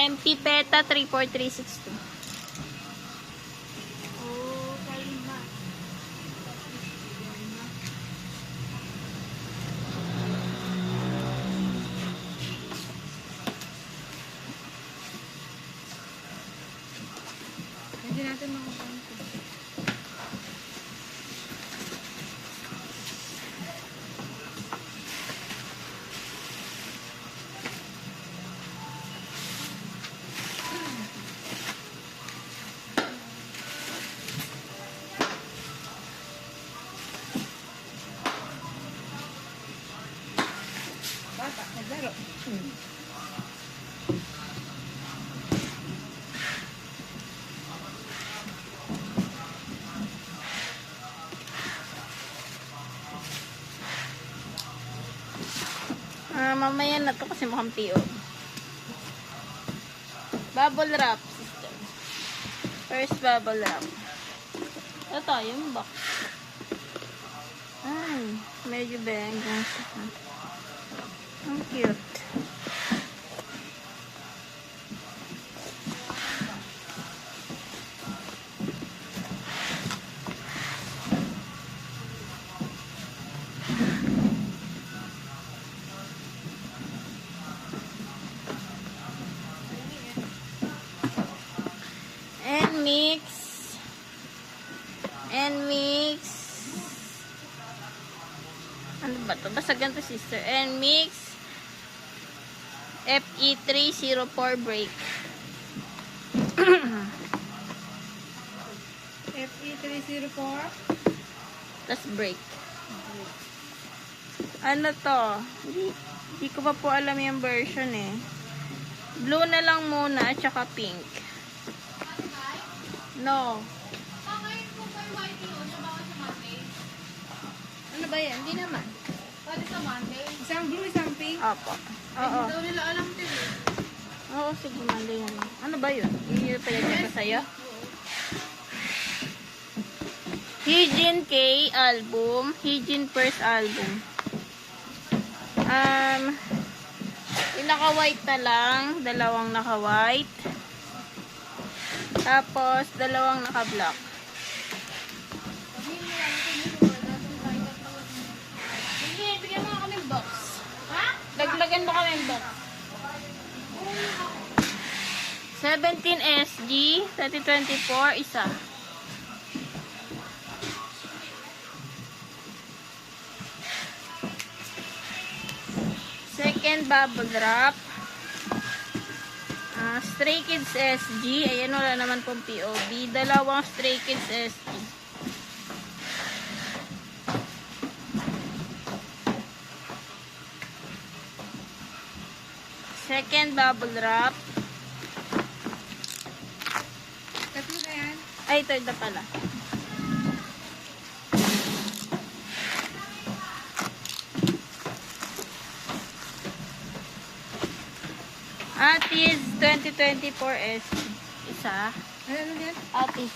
MP PETA 34362. Oh, kalma. Hindi natin makakuha. Bata, naglaro. Mamaya na to kasi mukhang PO. Bubble wrap system. First bubble wrap. Ito, yung box. Ay, medyo bengang siya. Ang cute. And mix. Ano ba to? Basta ganito, sister. And mix FE304 break. FE304. Tapos break. Ano to? Hindi ko pa po alam yung version eh. Blue na lang muna at saka pink. No. Ano ba yan? Hindi naman. Pwede sa Monday. Isang blue, isang pink. Opo. Oo. Hindi daw nila alam din eh. Oo, sige, Monday yan. Ano ba yun? Yung pinagyan ko sa'yo? Hygiene K album. Hygiene first album. Yung naka-white na lang. Dalawang naka-white. Tapos, dalawang naka-black. Sige, bigyan mo kami box. Ha? Daglagan mo kami box. 17 SG 2024 isa. Second bubble wrap. Stray Kids SG. Ayan, wala naman pong POB. Dalawang Stray Kids SG. Second bubble wrap. Tatlo na yan. Ay, third na pala. Atis 2024 SG. Isa. Ano yan? Atis.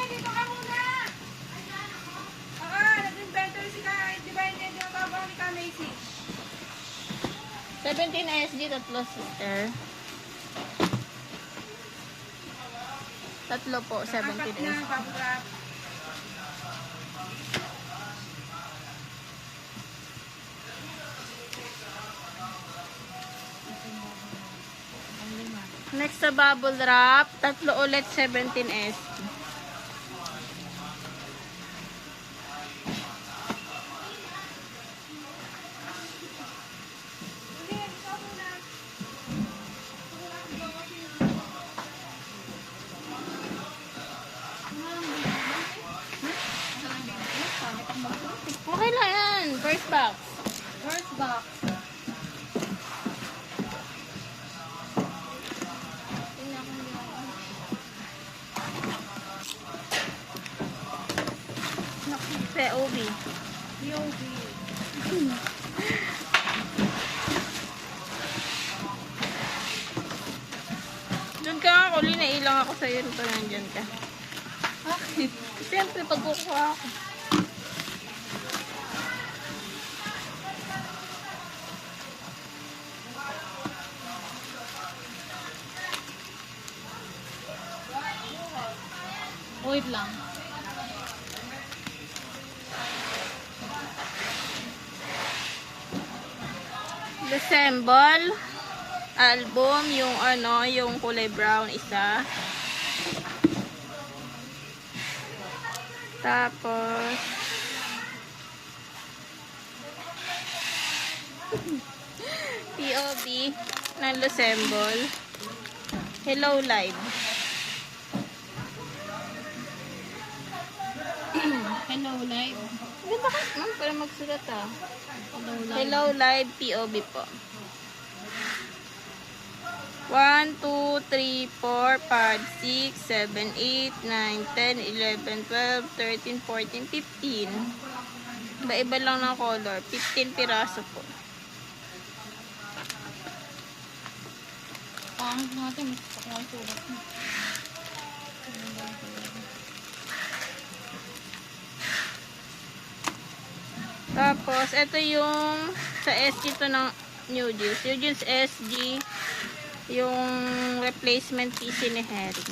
Dito ka muna! Oo, nag-inventory si Kahit. Di ba hindi tinatawag ni Ka Macy? 17 SG, tatlo, sister. Tatlo po, 17 Apat na SG. bubble wrap. Next sa bubble wrap, tatlo ulit 17 SG. Okay lang yan. First box. First box. POB. POV. Doon ka nga, Actually, nailang ako sa'yo nito nandyan ka. Bakit? Siyempre, pag kukuha ako. Wait lang. Assemble album, yung ano, yung kulay brown isa. Tapos POV ng Lucemble. Hello Live. Hello, live. Ganda ka ma'am para magsulat ah. Hello, live. Hello Live POV po. 1, 2, 3, 4, 5, 6, 7, 8, 9, 10, 11, 12, 13, 14, 15. Iba-iba lang ng color. 15 piraso po. Pangit natin. Gusto ko ang sulat mo. Tapos, ito yung sa SG to ng New Jeans. New Jeans SG, yung replacement PC ni Harry.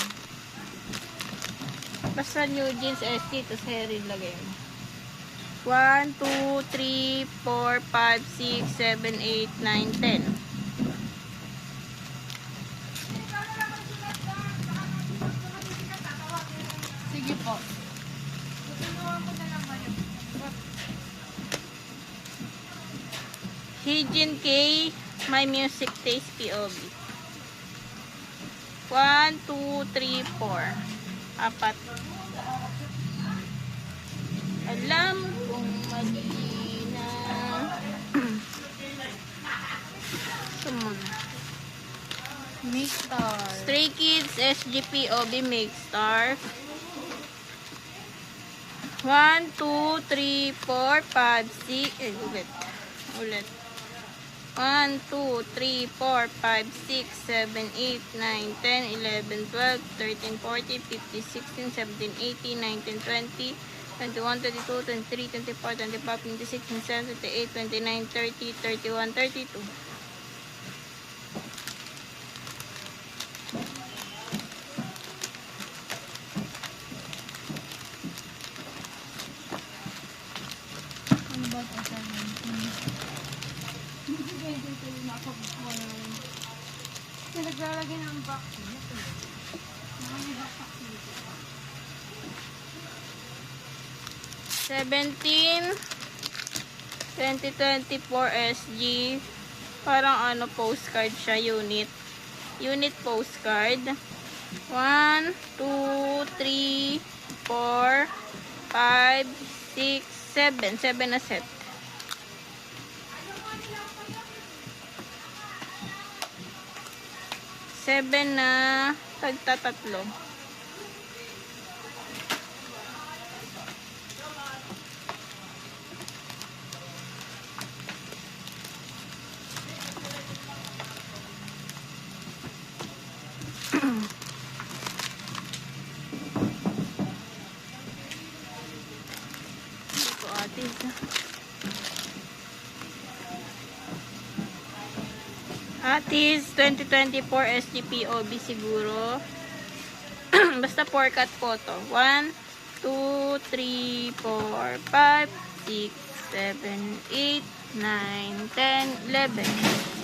Basta New Jeans SG, tapos Harry lagay mo. 1, 2, 3, 4, 5, 6, 7, 8, 9, 10. Sige po. Hijin K, My Music Taste POV. 1, 2, 3, 4. Apat. Alam kong mali na. Ito muna. Make star. Stray Kids SGP OB Make Star. 1, 2, 3, 4, 5, 6. Ulit. 1, 2, 3, 4, 5, 6, 7, 8, 9, 10, 11, 12, 13, 14, 15, 16, 17, 18, 19, 20, 21, 22, 23, 24, 25, 26, 27, 28, 29, 30, 31, 32. Ano ba ito sa amin? Naglalagay ng box. 17 2024 SG, parang ano, postcard siya, unit postcard. 1, 2, 3, 4, 5, 6, 7 na set. 7 na tagtatatlo. Ito atin. Atis 2024 SGPOB siguro. Basta 4 cut po to. 1, 2, 3, 4, 5, 6, 7, 8, 9, 10, 11.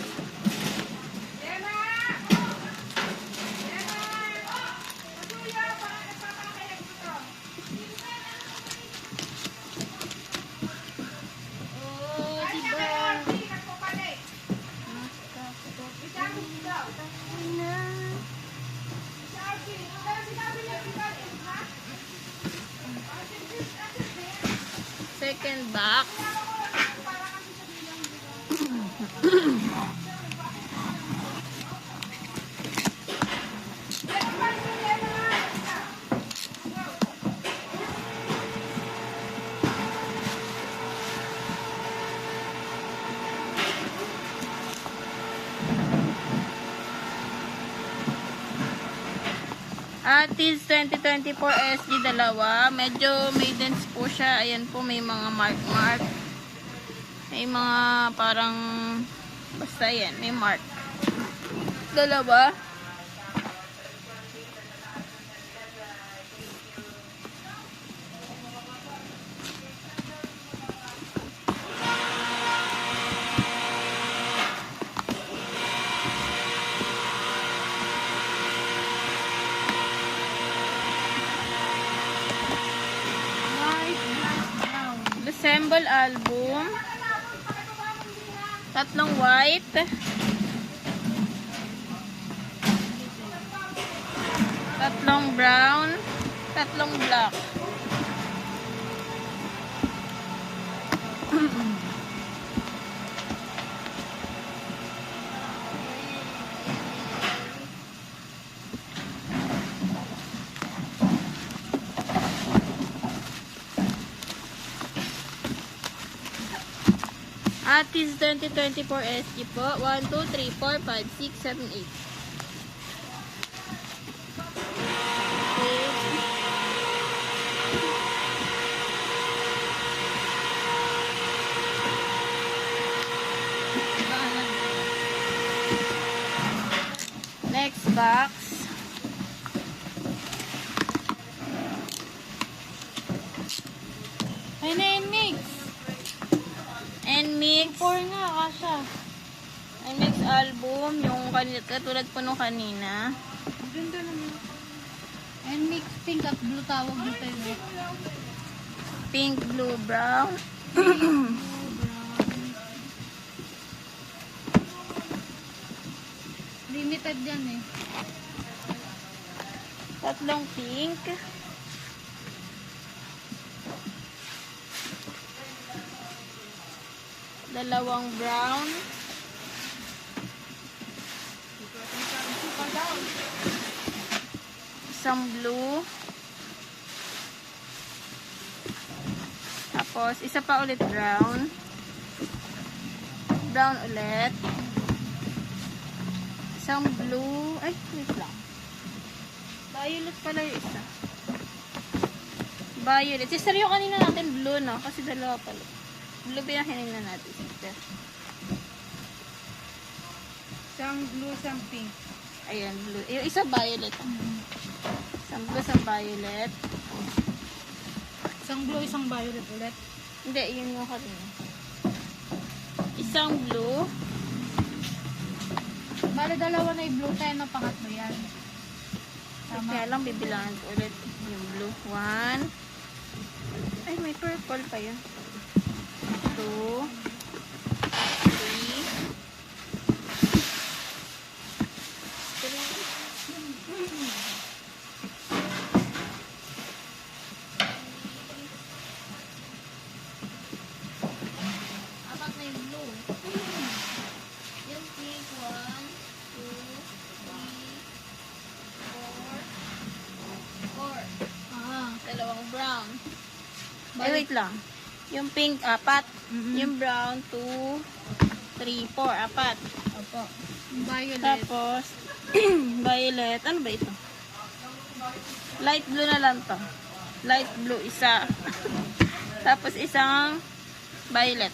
Second box. Atis 2024 SG dalawa. Medyo may dents po siya. Ayan po, may mga mark. May mga parang basta yan, may mark. Dalawa. Assemble album. Tatlong white. Tatlong brown. Tatlong black. Atis 2024 SG po. 1, 2, 3, 4, 5, 6, 7, 8. Next box. Ay na yung mix. NMIX. 4 nga, kasha. NMIX album. Yung katulad po nung kanina. Ganda naman. And mix pink at blue tawag dito yun. Pink, blue, brown. Limited yan eh. Tatlong pink. Dalawang brown. Isang blue. Tapos, isa pa ulit brown. Brown ulit. Isang blue. Ay, wait lang. Violet pala yung isa. Violet. Sister, yung kanina natin blue, no? Kasi dalawa pala. Blue pinakinin na natin, sister. Isang blue, isang pink. Ayan, blue. Yung isa violet. Isang blue, isang violet. Isang blue, isang violet ulit. Hindi, yun yung kanina. Isang blue. Bale, dalawa na yung blue, tayo na pangatlo yan. Kaya lang, bibilangan ko ulit yung blue. 1. Ay, may purple pa yun. 2. 3. 4 na yung blue. Yung pink, 1, 2, 3, 4. Dalawang brown. Ay, wait lang. Yung pink, 4. Yung brown, 2, 3, 4. 4. Opo. Violet. Tapos, violet. Ano ba ito? Light blue na lang to. Light blue, isa. Tapos, isang violet.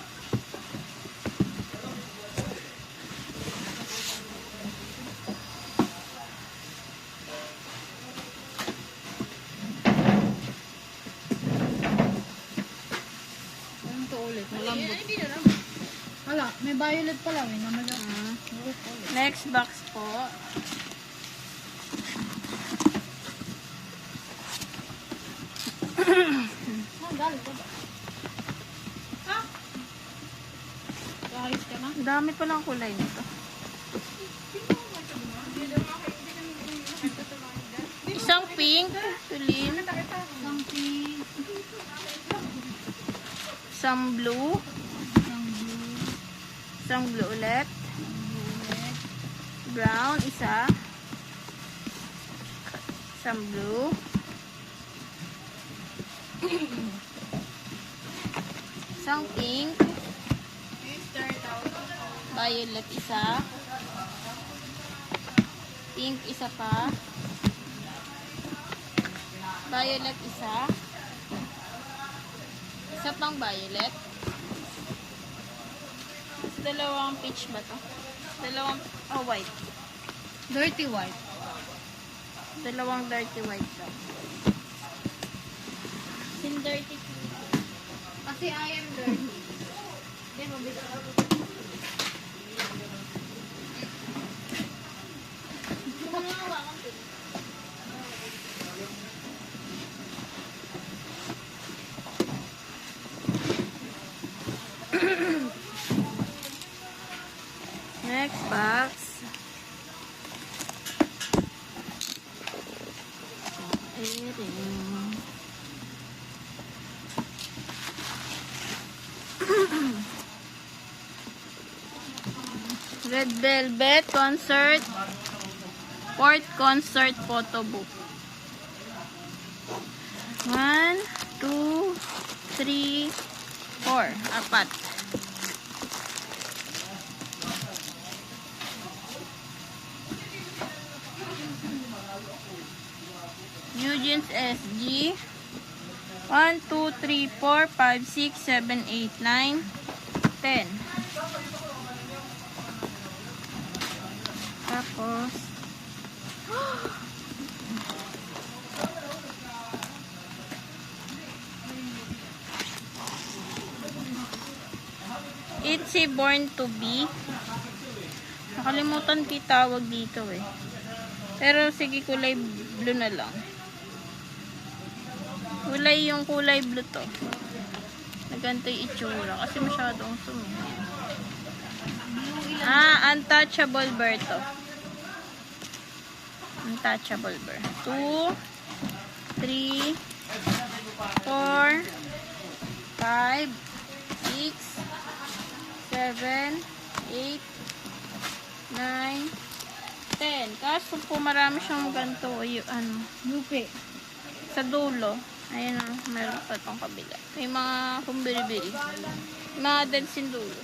Ano to ulit? Malambot. Wala, may violet pala. May naman. Next box po. Galit ka ba? Ha? Kahit ka na? Dami palang kulay nito. Isang pink, tulin. Isang pink. Isang blue. Isang blue. Isang blue ulit. Violet. Brown, isa. Isang blue. Isang pink. Violet, isa. Pink, isa pa. Violet isa. Isa pang violet. Dalawang peach ba to? Dalawang, white. Dirty white. Dalawang dirty white daw. Sin dirty pink. Kasi I am dirty. Hindi, mabisa ako. Next box. Red Velvet Concert. Fourth concert photo book. 1, 2, 3, 4. Apat. Eugene's SG. 1, 2, 3, 4, 5, 6, 7, 8, 9, 10. Tapos, Itzy Born to Be. Nakalimutan ko yung tawag dito eh. Pero sige, kulay blue na lang. Yung kulay blue to. Naganto yung itsura. Kasi masyadong sumi. Untouchable Bear to. Untouchable Bear. 2, 3, 4, 5, 6, 7, 8, 9, 10. Kaso po marami siyang ganito. Yung Lupe. sa dulo. Ayan o, meron pa itong kabila. May mga kumbili-bili. Mga dansin dulo.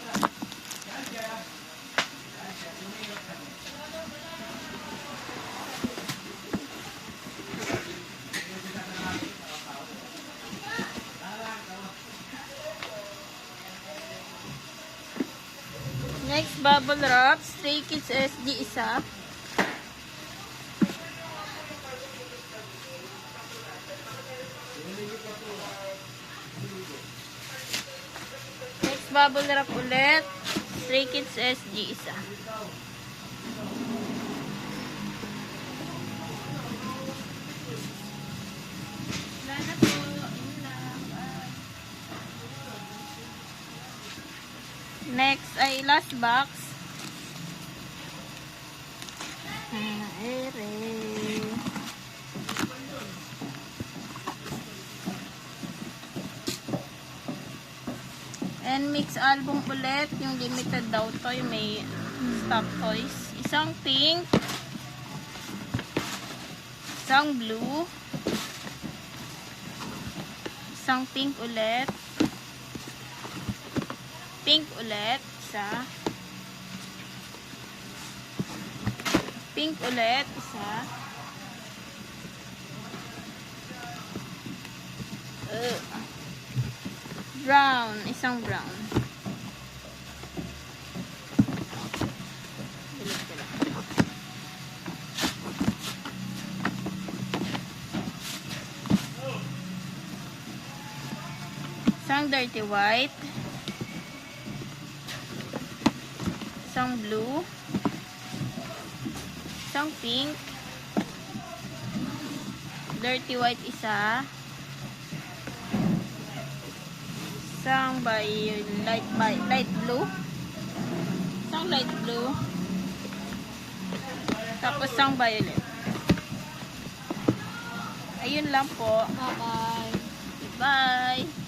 Next, Bubble Wrap. Stray Kids SG isa. Next, Bubble Wrap ulit. Stray Kids SG isa. Wala na po. Yun lang. Next ay last box. And mix album ulit. Yung limited daw to. Yung may stock toys. Isang pink. Isang blue. Isang pink ulit. Pink ulit. Isa. Pink ulit. Isa. Brown. Isang brown. Bilis ko lang. Isang dirty white. Isang blue. Isang pink. Dirty white isa. Isang light blue. Isang light blue. Tapos isang violet. Ayun lang po. Bye-bye. Bye!